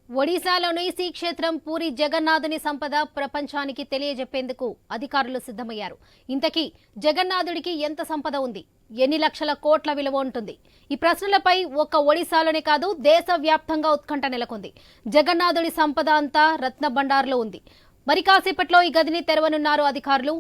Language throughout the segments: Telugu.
ఒడిశాలోని శ్రీక్షేత్రం పూరి జగన్నాథుని సంపద ప్రపంచానికి తెలియజెప్పేందుకు అధికారులు సిద్ధమయ్యారు. ఇంతకీ జగన్నాథుడికి ఎంత సంపద ఉంది, ఎన్ని లక్షల కోట్ల విలువ ఉంటుంది? ఈ ప్రశ్నలపై ఒక్క ఒడిశాలోనే కాదు దేశవ్యాప్తంగా ఉత్కంఠ నెలకొంది. జగన్నాథుడి సంపద అంతా రత్న భండార్లో ఉంది. మరి కాసేపట్లో ఈ గదిని తెరవనున్నారు అధికారులు.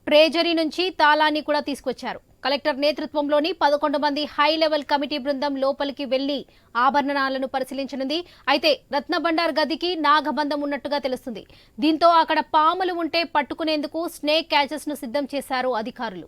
ట్రెజరీ నుంచి తాళాన్ని కూడా తీసుకొచ్చారు. కలెక్టర్ నేతృత్వంలోని 11 మంది హై లెవెల్ కమిటీ బృందం లోపలికి వెళ్లి ఆభరణాలను పరిశీలించనుంది. అయితే రత్నభండార్ గదికి నాగబంధం ఉన్నట్టుగా తెలుస్తుంది. దీంతో అక్కడ పాములు ఉంటే పట్టుకునేందుకు స్నేక్ క్యాచెస్ ను సిద్ధం చేశారు అధికారులు.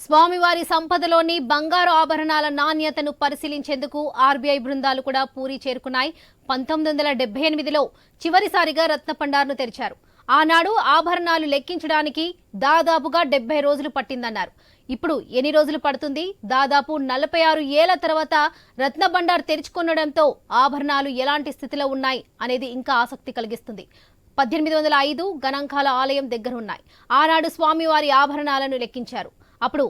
స్వామివారి సంపదలోని బంగారు ఆభరణాల నాణ్యతను పరిశీలించేందుకు ఆర్బీఐ బృందాలు కూడా పూరి చేరుకున్నాయి. 1978లో చివరిసారిగా రత్నభండార్ను తెరిచారు. ఆనాడు ఆభరణాలు లెక్కించడానికి దాదాపుగా 70 రోజులు పట్టిందన్నారు. ఇప్పుడు ఎన్ని రోజులు పడుతుంది? దాదాపు 46 ఏళ్ల తర్వాత రత్నభండార్ తెరుచుకొనడంతో ఆభరణాలు ఎలాంటి స్థితిలో ఉన్నాయి అనేది ఇంకా ఆసక్తి కలిగిస్తుంది. 1805 గణాంకాల ఆలయం దగ్గర ఉన్నాయి. ఆనాడు స్వామివారి ఆభరణాలను లెక్కించారు. అప్పుడు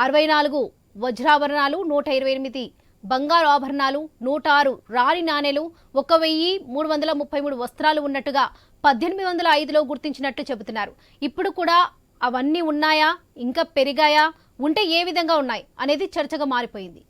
64 వజ్రాభరణాలు, 128 బంగారు ఆభరణాలు, 106 రాణి నాణేలు, 1333 వస్త్రాలు ఉన్నట్టుగా 1805లో గుర్తించినట్టు చెబుతున్నారు. ఇప్పుడు కూడా అవన్నీ ఉన్నాయా, ఇంకా పెరిగాయా, ఉంటే ఏ విధంగా ఉన్నాయి అనేది చర్చగా మారిపోయింది.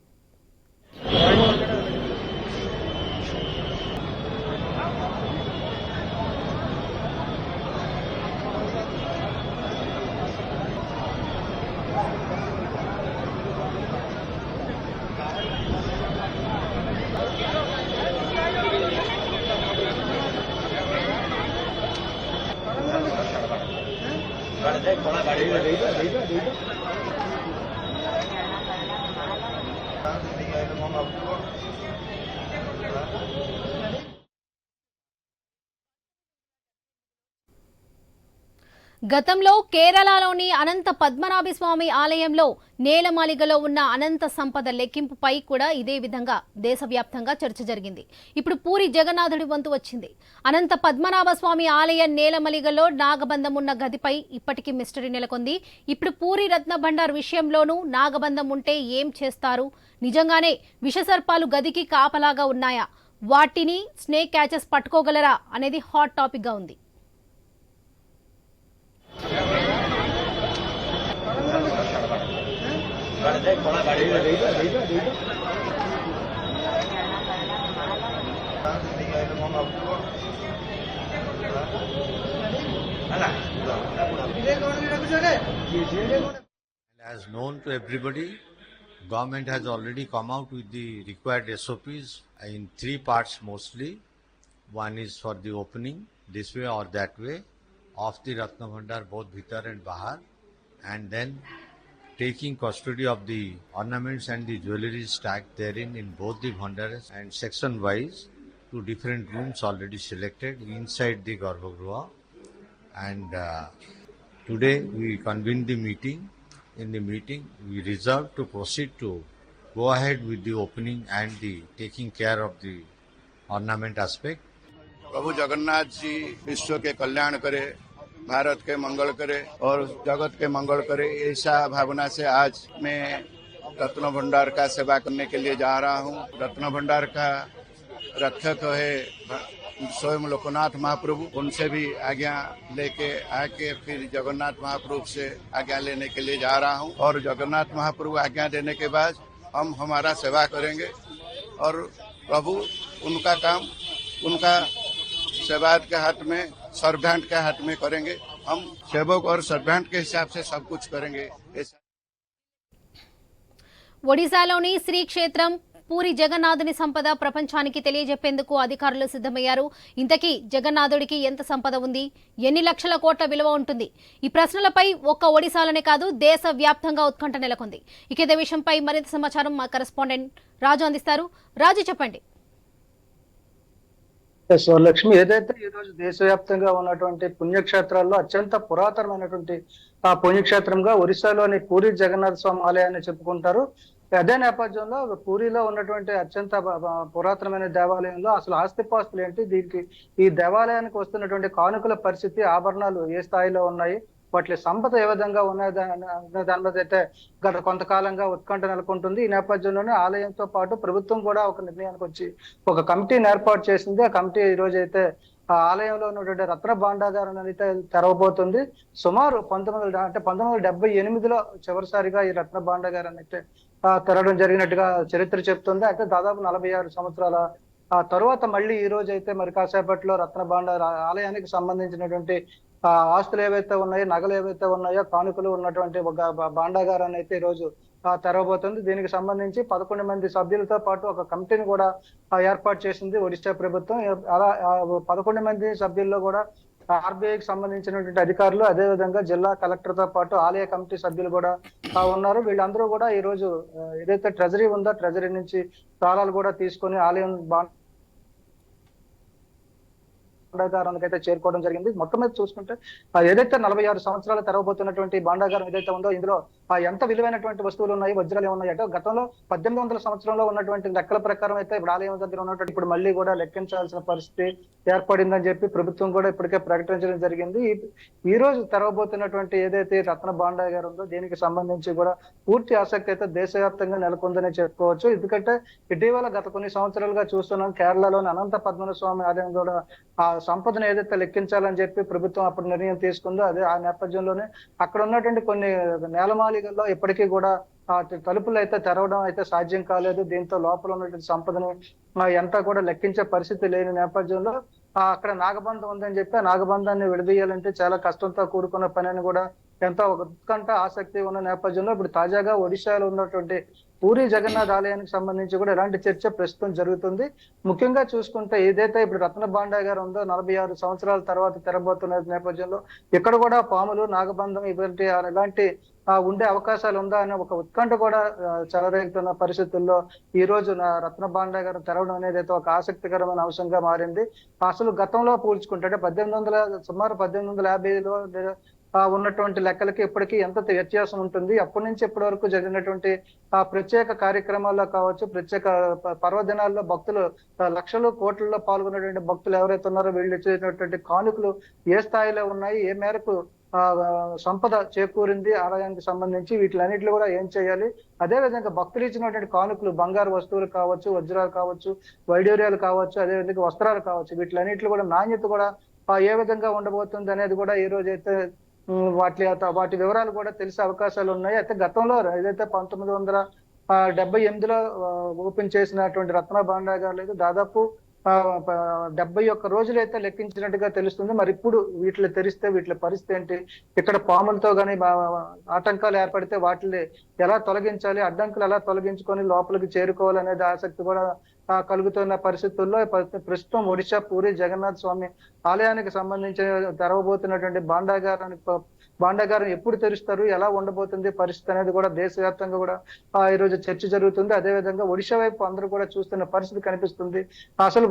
గతంలో కేరళలోని అనంత పద్మనాభ స్వామి ఆలయంలో నేలమాలిగలో ఉన్న అనంత సంపద లెక్కింపుపై కూడా ఇదే విధంగా దేశవ్యాప్తంగా చర్చ జరిగింది. ఇప్పుడు పూరి జగన్నాథుడి వంతు వచ్చింది. అనంత పద్మనాభ స్వామి ఆలయ నేలమలిగలో నాగబంధం ఉన్న గదిపై ఇప్పటికీ మిస్టరీ నెలకొంది. ఇప్పుడు పూరి రత్నభండార్ విషయంలోనూ నాగబంధం ఉంటే ఏం చేస్తారు? నిజంగానే విషసర్పాలు గదికి కాపలాగా ఉన్నాయా? వాటిని స్నేక్ క్యాచెస్ పట్టుకోగలరా అనేది హాట్ టాపిక్ గా ఉంది. As known to everybody, government has already come out with the required SOPs in 3 parts mostly. One is for the opening this way or that way of the Ratna Bhandar, both Bhitar and Bahar, and then taking custody of the ornaments and the jewellery stacked therein in both the Bhandars, and section wise to different rooms already selected inside the Garbhagriha. And today we convened the meeting. In the meeting we resolved to proceed to go ahead with the opening and the taking care of the ornament aspect. प्रभु जगन्नाथ जी विश्व के कल्याण करे, भारत के मंगल करे और जगत के मंगल करे, ऐसा भावना से आज मैं रत्न भंडार का सेवा करने के लिए जा रहा हूँ। रत्न भंडार का रक्षक है स्वयं लोकनाथ महाप्रभु, उनसे भी आज्ञा लेके आके फिर जगन्नाथ महाप्रभु से आज्ञा लेने के लिए जा रहा हूँ। और जगन्नाथ महाप्रभु आज्ञा देने के बाद हम हमारा सेवा करेंगे और प्रभु उनका काम उनका सेवक के हाथ में, सर्वेंट के हाथ में करेंगे। हम सेवक और सर्वेंट के हिसाब से सब कुछ करेंगे। ఒడిశాలోని శ్రీక్షేత్రం పూరి జగన్నాథుని సంపద ప్రపంచానికి తెలియజెప్పేందుకు అధికారులు సిద్ధమయ్యారు. ఇంతకీ జగన్నాథుడికి ఎంత సంపద ఉంది, ఎన్ని లక్షల కోట్ల విలువ ఉంటుంది? ఈ ప్రశ్నలపై ఒక్క ఒడిశాలోనే కాదు దేశవ్యాప్తంగా ఉత్కంఠ నెలకొంది. ఇక ఇదే విషయంపై మరింత సమాచారం మా కరెస్పాండెంట్ రాజు అందిస్తారు. రాజు, చెప్పండి. సో లక్ష్మి, ఏదైతే ఈ రోజు దేశవ్యాప్తంగా ఉన్నటువంటి పుణ్యక్షేత్రాల్లో అత్యంత పురాతనమైనటువంటి ఆ పుణ్యక్షేత్రంగా ఒరిస్సాలోని పూరి జగన్నాథ స్వామి ఆలయాన్ని చెప్పుకుంటారు. అదే నేపథ్యంలో పూరిలో ఉన్నటువంటి అత్యంత పురాతనమైన దేవాలయంలో అసలు ఆస్తిపాస్తులు ఏంటి, దీనికి ఈ దేవాలయానికి వస్తున్నటువంటి కానుకల పరిస్థితి, ఆభరణాలు ఏ స్థాయిలో ఉన్నాయి, వాటి సంపద ఏ విధంగా ఉన్నాయి దాని మీద అయితే గత కొంతకాలంగా ఉత్కంఠ నెలకొంటుంది. ఈ నేపథ్యంలోనే ఆలయంతో పాటు ప్రభుత్వం కూడా ఒక నిర్ణయానికి వచ్చి ఒక కమిటీని ఏర్పాటు చేసింది. ఆ కమిటీ ఈ రోజు అయితే ఆ ఆలయంలో ఉన్నటువంటి రత్న భాండాగారం అయితే తెరవబోతుంది. సుమారు 1978లో చివరిసారిగా ఈ రత్న భాండాగారాన్ని అయితే తెరవడం జరిగినట్టుగా చరిత్ర చెప్తుంది. అయితే దాదాపు 46 సంవత్సరాల ఆ తరువాత మళ్ళీ ఈ రోజు అయితే మరి కాసేపట్లో రత్న భాండార ఆలయానికి సంబంధించినటువంటి ఆస్తులు ఏవైతే ఉన్నాయో, నగలు ఏవైతే ఉన్నాయో, కానుకలు ఉన్నటువంటి ఒక భాండాగారాన్ని అయితే ఈ రోజు తెరవబోతుంది. దీనికి సంబంధించి 11 మంది సభ్యులతో పాటు ఒక కమిటీని కూడా ఏర్పాటు చేసింది ఒడిశా ప్రభుత్వం. అలా 11 మంది సభ్యుల్లో కూడా ఆర్బీఐకి సంబంధించినటువంటి అధికారులు, అదే విధంగా జిల్లా కలెక్టర్ తో పాటు ఆలయ కమిటీ సభ్యులు కూడా ఉన్నారు. వీళ్ళందరూ కూడా ఈ రోజు ఏదైతే ట్రెజరీ ఉందో, ట్రెజరీ నుంచి తాళాలు కూడా తీసుకొని ఆలయం భాండాగారానికి అయితే చేరుకోవడం జరిగింది. మొత్తం మీద చూసుకుంటే ఏదైతే 46 సంవత్సరాలు తెరవబోతున్నటువంటి భాండాగారం ఏదైతే ఉందో, ఇందులో ఎంత విలువైనటువంటి వస్తువులు ఉన్నాయి, వజ్రాలు ఉన్నాయి అంటే గతంలో 1800 సంవత్సరంలో ఉన్నటువంటి లెక్కల ప్రకారం అయితే ఇప్పుడు ఆలయం దగ్గర ఉన్నటువంటి ఇప్పుడు మళ్ళీ కూడా లెక్కించాల్సిన పరిస్థితి ఏర్పడిందని చెప్పి ప్రభుత్వం కూడా ఇప్పటికే ప్రకటించడం జరిగింది. ఈ రోజు తెరవబోతున్నటువంటి ఏదైతే రత్న భాండాగారం ఉందో, దీనికి సంబంధించి కూడా పూర్తి ఆసక్తి అయితే దేశవ్యాప్తంగా నెలకొందని చెప్పుకోవచ్చు. ఎందుకంటే ఇటీవల గత కొన్ని సంవత్సరాలుగా చూస్తున్నాం, కేరళలోని అనంత పద్మనాభ స్వామి ఆలయం కూడా ఆ సంపదను ఏదైతే లెక్కించాలని చెప్పి ప్రభుత్వం అప్పుడు నిర్ణయం తీసుకుందో, అదే ఆ నేపథ్యంలోనే అక్కడ ఉన్నటువంటి కొన్ని నేలమాళిగల్లో ఇప్పటికీ కూడా తలుపులు అయితే తెరవడం అయితే సాధ్యం కాలేదు. దీంతో లోపల ఉన్నటువంటి సంపదను ఎంత కూడా లెక్కించే పరిస్థితి లేని నేపథ్యంలో అక్కడ నాగబంధం ఉందని చెప్పి ఆ నాగబంధాన్ని విడదీయాలంటే చాలా కష్టంతో కూడుకున్న పని అని కూడా ఎంతో ఉత్కంఠ ఆసక్తి ఉన్న నేపథ్యంలో ఇప్పుడు తాజాగా ఒడిశాలో ఉన్నటువంటి పూరి జగన్నాథ్ ఆలయానికి సంబంధించి కూడా ఇలాంటి చర్చ ప్రస్తుతం జరుగుతుంది. ముఖ్యంగా చూసుకుంటే ఏదైతే ఇప్పుడు రత్న భాండాగారం ఉందో 46 సంవత్సరాల తర్వాత తెరబోతున్న నేపథ్యంలో ఇక్కడ కూడా పాములు, నాగబంధం ఇలాంటి ఉండే అవకాశాలు ఉందా అనే ఒక ఉత్కంఠ కూడా చెలరేగుతున్న పరిస్థితుల్లో ఈ రోజు రత్న భాండాగారం తెరవడం అనేది అయితే ఒక ఆసక్తికరమైన అంశంగా మారింది. అసలు గతంలో పోల్చుకుంటే సుమారు 1850లో ఉన్నటువంటి లెక్కలకి ఇప్పటికీ ఎంత వ్యత్యాసం ఉంటుంది, అప్పటి నుంచి ఇప్పటి వరకు జరిగినటువంటి ప్రత్యేక కార్యక్రమాల్లో కావచ్చు, ప్రత్యేక పర్వదినాల్లో భక్తులు లక్షలు కోట్లలో పాల్గొన్నటువంటి భక్తులు ఎవరైతే ఉన్నారో వీళ్ళు ఇచ్చేటటువంటి కానుకలు ఏ స్థాయిలో ఉన్నాయి, ఏ మేరకు సంపద చేకూరింది ఆలయానికి సంబంధించి, వీటిలన్నిటిలో కూడా ఏం చేయాలి, అదే విధంగా భక్తులు ఇచ్చినటువంటి కానుకలు బంగారు వస్తువులు కావచ్చు, వజ్రాలు కావచ్చు, వైడూర్యాలు కావచ్చు, అదే విధంగా వస్త్రాలు కావచ్చు, వీటిలన్నిటిలో కూడా నాణ్యత కూడా ఏ విధంగా ఉండబోతుంది అనేది కూడా ఈ రోజు అయితే వాటి వివరాలు కూడా తెలిసే అవకాశాలు ఉన్నాయి. అయితే గతంలో ఏదైతే 1978లో ఓపెన్ చేసినటువంటి రత్న భాండాగారం లేదు, దాదాపు 71 రోజులు అయితే లెక్కించినట్టుగా తెలుస్తుంది. మరి ఇప్పుడు వీటిని తెరిస్తే వీటి పరిస్థితి ఏంటి, ఇక్కడ పాములతో కానీ ఆటంకాలు ఏర్పడితే వాటిని ఎలా తొలగించాలి, అడ్డంకులు ఎలా తొలగించుకొని లోపలికి చేరుకోవాలి అనేది ఆసక్తి కూడా కలుగుతున్న పరిస్థితుల్లో ప్రస్తుతం ఒడిశా పూరి జగన్నాథ్ స్వామి ఆలయానికి సంబంధించి తెరవబోతున్నటువంటి భాండాగారం ఎప్పుడు తెరుస్తారు, ఎలా ఉండబోతుంది పరిస్థితి అనేది కూడా దేశవ్యాప్తంగా కూడా ఈ రోజు చర్చ జరుగుతుంది. అదేవిధంగా ఒడిశా వైపు అందరూ కూడా చూస్తున్న పరిస్థితి కనిపిస్తుంది. అసలు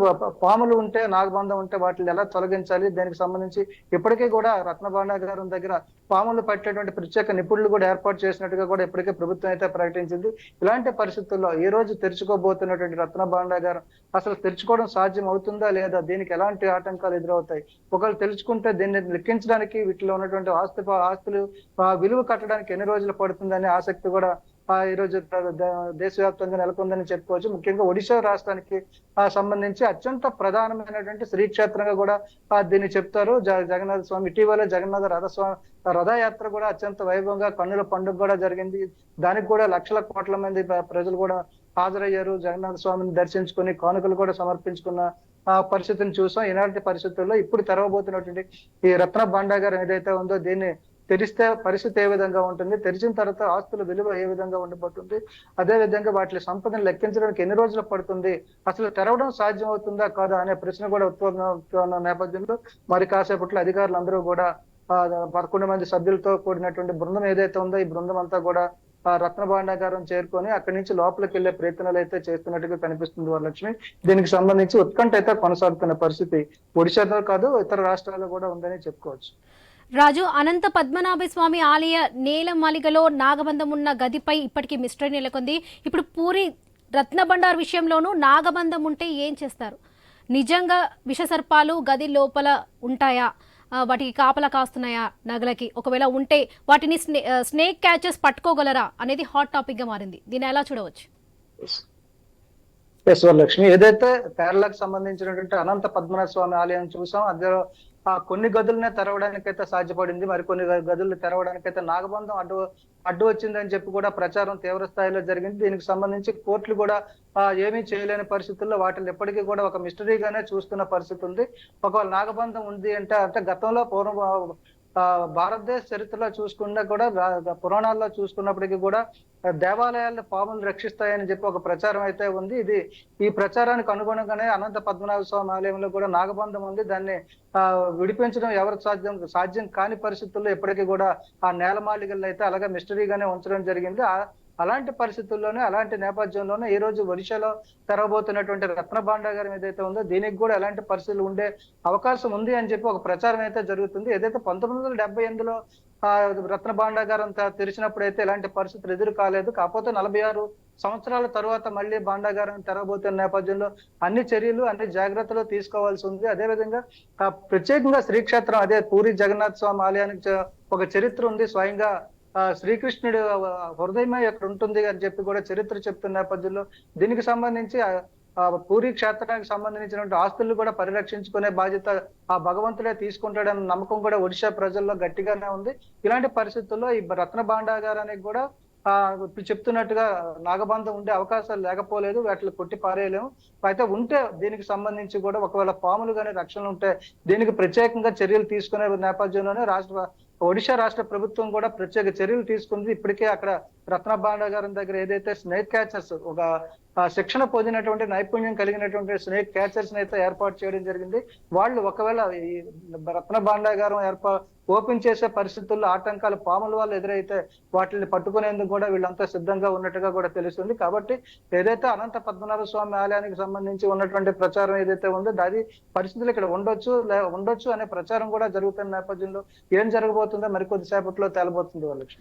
పాములు ఉంటే, నాగబంధం ఉంటే వాటిని ఎలా తొలగించాలి, దానికి సంబంధించి ఇప్పటికీ కూడా రత్న భాండాగారం దగ్గర పాములు పట్టేటువంటి ప్రత్యేక నిపుణులు కూడా ఏర్పాటు చేసినట్టుగా కూడా ఇప్పటికే ప్రభుత్వం అయితే ప్రకటించింది. ఇలాంటి పరిస్థితుల్లో ఈ రోజు తెరుచుకోబోతున్నటువంటి రత్న భాండాగారం అసలు తెరుచుకోవడం సాధ్యం అవుతుందా లేదా, దీనికి ఎలాంటి ఆటంకాలు ఎదురవుతాయి, ఒకవేళ తెలుసుకుంటే దీన్ని లెక్కించడానికి వీటిలో ఉన్నటువంటి ఆస్తులు విలువ కట్టడానికి ఎన్ని రోజులు పడుతుందనే ఆసక్తి కూడా ఈ రోజు దేశవ్యాప్తంగా నెలకొందని చెప్పుకోవచ్చు. ముఖ్యంగా ఒడిశా రాష్ట్రానికి సంబంధించి అత్యంత ప్రధానమైనటువంటి శ్రీక్షేత్రంగా కూడా దీన్ని చెప్తారు. జగన్నాథ స్వామి ఇటీవల జగన్నాథ రథయాత్ర కూడా అత్యంత వైభవంగా కన్నుల పండుగ కూడా జరిగింది. దానికి కూడా లక్షల కోట్ల మంది ప్రజలు కూడా హాజరయ్యారు. జగన్నాథ స్వామిని దర్శించుకొని కానుకలు కూడా సమర్పించుకున్న పరిస్థితిని చూసాం. ఇలాంటి పరిస్థితుల్లో ఇప్పుడు తెరవబోతున్నటువంటి ఈ రత్న భాండాగారం ఏదైతే ఉందో దీన్ని తెరిస్తే పరిస్థితి ఏ విధంగా ఉంటుంది, తెరిచిన తర్వాత ఆస్తుల విలువ ఏ విధంగా ఉండబోతుంది, అదే విధంగా వాటి సంపదను లెక్కించడానికి ఎన్ని రోజులు పడుతుంది, అసలు తెరవడం సాధ్యం అవుతుందా కాదా అనే ప్రశ్న కూడా ఉత్పన్న నేపథ్యంలో మరి కాసేపట్లో అధికారులు అందరూ కూడా 11 మంది సభ్యులతో కూడినటువంటి బృందం ఏదైతే ఉందో ఈ బృందం అంతా కూడా రత్న భాండాగారం చేరుకొని అక్కడి నుంచి లోపలికి వెళ్లే ప్రయత్నాలు అయితే చేస్తున్నట్టుగా కనిపిస్తుంది వరలక్ష్మి. దీనికి సంబంధించి ఉత్కంఠ అయితే కొనసాగుతున్న పరిస్థితి ఒడిశాలో కాదు ఇతర రాష్ట్రాల్లో కూడా ఉందని చెప్పుకోవచ్చు. రాజు, అనంత పద్మనాభ స్వామి ఆలయ నేలమాలిగలో నాగబంధం ఉన్న గదిపై ఇప్పటికీ మిస్టరీ నెలకొంది. ఇప్పుడు పూరి రత్న భండార్ విషయంలోనూ నాగబంధం ఉంటే ఏం చేస్తారు? నిజంగా విషసర్పాలు గది లోపల ఉంటాయా? వాటికి కాపలా కాస్తున్నాయా నగలకి? ఒకవేళ ఉంటే వాటిని స్నేక్ క్యాచెస్ పట్టుకోగలరా అనేది హాట్ టాపిక్ గా మారింది. దీన్ని ఎలా చూడవచ్చు? వరలక్ష్మి, ఏదైతే కేరళకు సంబంధించినటువంటి అనంత పద్మనాభ స్వామి ఆలయం చూసాం, అందులో కొన్ని గదులనే తెరవడానికైతే సాధ్యపడింది, మరికొన్ని గదులు తెరవడానికైతే నాగబంధం అడ్డు వచ్చిందని చెప్పి కూడా ప్రచారం తీవ్ర స్థాయిలో జరిగింది. దీనికి సంబంధించి కోర్టులు కూడా ఏమీ చేయలేని పరిస్థితుల్లో వాటిని ఎప్పటికీ కూడా ఒక మిస్టరీగానే చూస్తున్న పరిస్థితి ఉంది. ఒకవేళ నాగబంధం ఉంది అంటే గతంలో భారతదేశ చరిత్రలో చూసుకున్నా కూడా పురాణాల్లో చూసుకున్నప్పటికీ కూడా దేవాలయాల్లో పాములు రక్షిస్తాయని చెప్పి ఒక ప్రచారం అయితే ఉంది. ఈ ప్రచారానికి అనుగుణంగానే అనంత పద్మనాభ స్వామి ఆలయంలో కూడా నాగబంధం ఉంది. దాన్ని విడిపించడం ఎవరు సాధ్యం కాని పరిస్థితుల్లో ఇప్పటికీ కూడా ఆ నేలమాళికల్లో అయితే అలాగే మిస్టరీగానే ఉంచడం జరిగింది. అలాంటి పరిస్థితుల్లోనే అలాంటి నేపథ్యంలోనే ఈ రోజు ఒడిశాలో తెరవబోతున్నటువంటి రత్న భాండాగారం ఏదైతే ఉందో దీనికి కూడా ఎలాంటి పరిస్థితులు ఉండే అవకాశం ఉంది అని చెప్పి ఒక ప్రచారం అయితే జరుగుతుంది. ఏదైతే 1978లో రత్న భాండాగారం తెరిచినప్పుడు అయితే ఎలాంటి పరిస్థితులు ఎదురు కాలేదు. కాకపోతే 46 సంవత్సరాల తర్వాత మళ్ళీ భాండాగారం తెరవబోతున్న నేపథ్యంలో అన్ని చర్యలు అన్ని జాగ్రత్తలు తీసుకోవాల్సి ఉంది. అదేవిధంగా ప్రత్యేకంగా శ్రీక్షేత్రం అదే పూరి జగన్నాథ స్వామి ఆలయానికి ఒక చరిత్ర ఉంది. స్వయంగా శ్రీకృష్ణుడు హృదయమే ఇక్కడ ఉంటుంది అని చెప్పి కూడా చరిత్ర చెప్తున్న నేపథ్యంలో దీనికి సంబంధించి పూరి క్షేత్రానికి సంబంధించినటువంటి ఆస్తులు కూడా పరిరక్షించుకునే బాధ్యత ఆ భగవంతుడే తీసుకుంటాడన్న నమ్మకం కూడా ఒడిశా ప్రజల్లో గట్టిగానే ఉంది. ఇలాంటి పరిస్థితుల్లో ఈ రత్న భాండాగారానికి కూడా చెప్తున్నట్టుగా నాగబంధం ఉండే అవకాశాలు లేకపోలేదు, వాటిని కొట్టి పారేయలేము. అయితే ఉంటే దీనికి సంబంధించి కూడా ఒకవేళ పాములు కానీ రక్షణ ఉంటే దీనికి ప్రత్యేకంగా చర్యలు తీసుకునే నేపథ్యంలోనే ఒడిశా రాష్ట్ర ప్రభుత్వం కూడా ప్రత్యేక చర్యలు తీసుకుంది. ఇప్పటికే అక్కడ రత్న భాండాగారం దగ్గర ఏదైతే స్నేక్ క్యాచర్స్ ఒక శిక్షణ పొందినటువంటి నైపుణ్యం కలిగినటువంటి స్నేక్ క్యాచర్స్ అయితే ఏర్పాటు చేయడం జరిగింది. వాళ్ళు ఒకవేళ ఈ రత్న భాండాగారం ఓపెన్ చేసే పరిస్థితుల్లో ఆటంకాలు పాముల వల్ల ఎదురైతే వాటిని పట్టుకునేందుకు కూడా వీళ్ళంతా సిద్ధంగా ఉన్నట్టుగా కూడా తెలుస్తుంది. కాబట్టి ఏదైతే అనంత పద్మనాభ స్వామి ఆలయానికి సంబంధించి ఉన్నటువంటి ప్రచారం ఏదైతే ఉందో అది పరిస్థితులు ఇక్కడ ఉండొచ్చు అనే ప్రచారం కూడా జరుగుతున్న నేపథ్యంలో ఏం జరగబోతుందో మరికొద్దిసేపట్లో తేలబోతుంది వాళ్ళకి.